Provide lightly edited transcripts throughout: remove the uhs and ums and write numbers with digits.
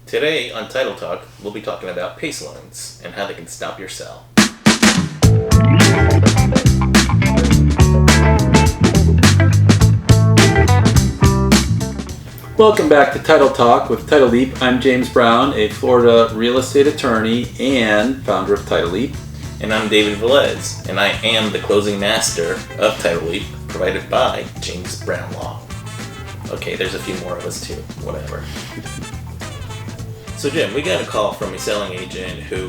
Today on Title Talk, we'll be talking about PACE loans and how they can stop your sale. Welcome back to Title Talk with Title Leap. I'm James Brown, a Florida real estate attorney and founder of Title Leap. And I'm David Velez, and I am the closing master of Title Leap, provided by James Brown Law. Okay, there's a few more of us too, whatever. So Jim, we got a call from a selling agent who,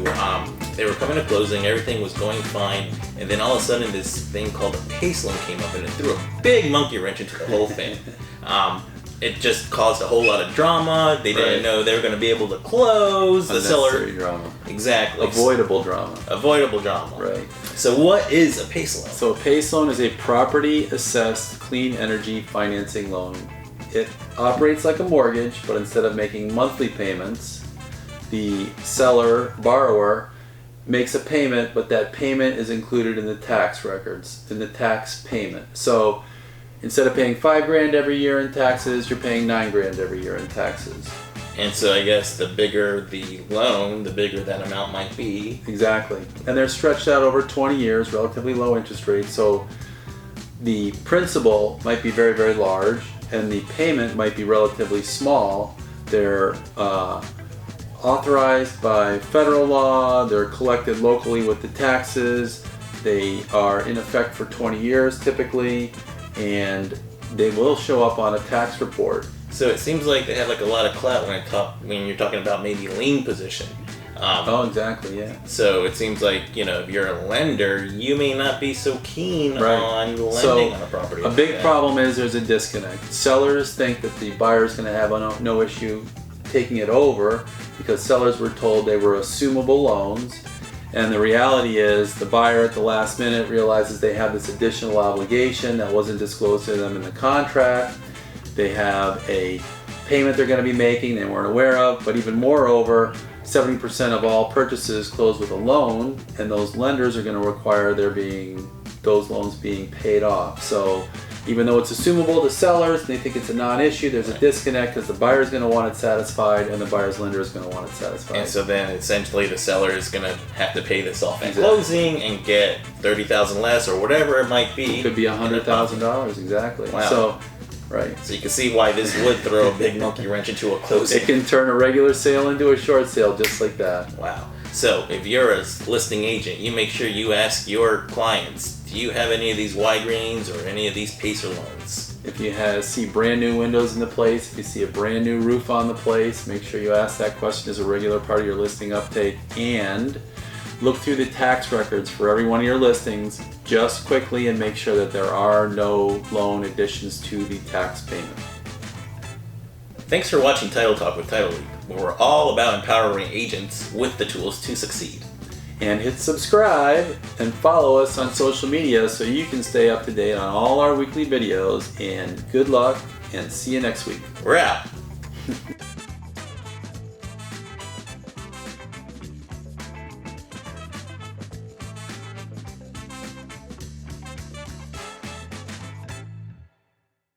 they were coming to closing, everything was going fine, and then all of a sudden this thing called a PACE loan came up and it threw a big monkey wrench into the whole thing. It just caused a whole lot of drama. They didn't know they were going to be able to close. The seller drama. Exactly. Avoidable drama. Avoidable drama. Right. So what is a PACE loan? So a PACE loan is a property assessed clean energy financing loan. It operates like a mortgage, but instead of making monthly payments, the borrower makes a payment, but that payment is included in the tax records, in the tax payment. So instead of paying $5,000 every year in taxes, you're paying $9,000 every year in taxes. And so I guess the bigger the loan, the bigger that amount might be. Exactly. And they're stretched out over 20 years, relatively low interest rates. So the principal might be very, very large, and the payment might be relatively small. They're authorized by federal law. They're collected locally with the taxes. They are in effect for 20 years typically, and they will show up on a tax report. So it seems like they have like a lot of clout when you're talking about maybe lien position. Exactly, yeah. So it seems like, if you're a lender, you may not be so keen on lending on a property. A big problem is there's a disconnect. Sellers think that the buyer is going to have no issue taking it over because sellers were told they were assumable loans. And the reality is the buyer at the last minute realizes they have this additional obligation that wasn't disclosed to them in the contract. They have a payment they're going to be making they weren't aware of, but even moreover, 70% of all purchases close with a loan, and those lenders are going to require those loans being paid off. So even though it's assumable to sellers, they think it's a non-issue, there's a disconnect because the buyer is going to want it satisfied and the buyer's lender is going to want it satisfied. And so then essentially the seller is going to have to pay this off at closing and get $30,000 less or whatever it might be. It could be $100,000, exactly. Wow. So, right. So you can see why this would throw a big monkey wrench into a closing. It can turn a regular sale into a short sale just like that. Wow. So if you're a listing agent, you make sure you ask your clients, do you have any of these Y-Greens or any of these PACER loans? If you see brand new windows in the place, if you see a brand new roof on the place, make sure you ask that question as a regular part of your listing update, and look through the tax records for every one of your listings just quickly and make sure that there are no loan additions to the tax payment. Thanks for watching Title Talk with Title Leap, where we're all about empowering agents with the tools to succeed. And hit subscribe and follow us on social media so you can stay up to date on all our weekly videos. And good luck and see you next week. We're out.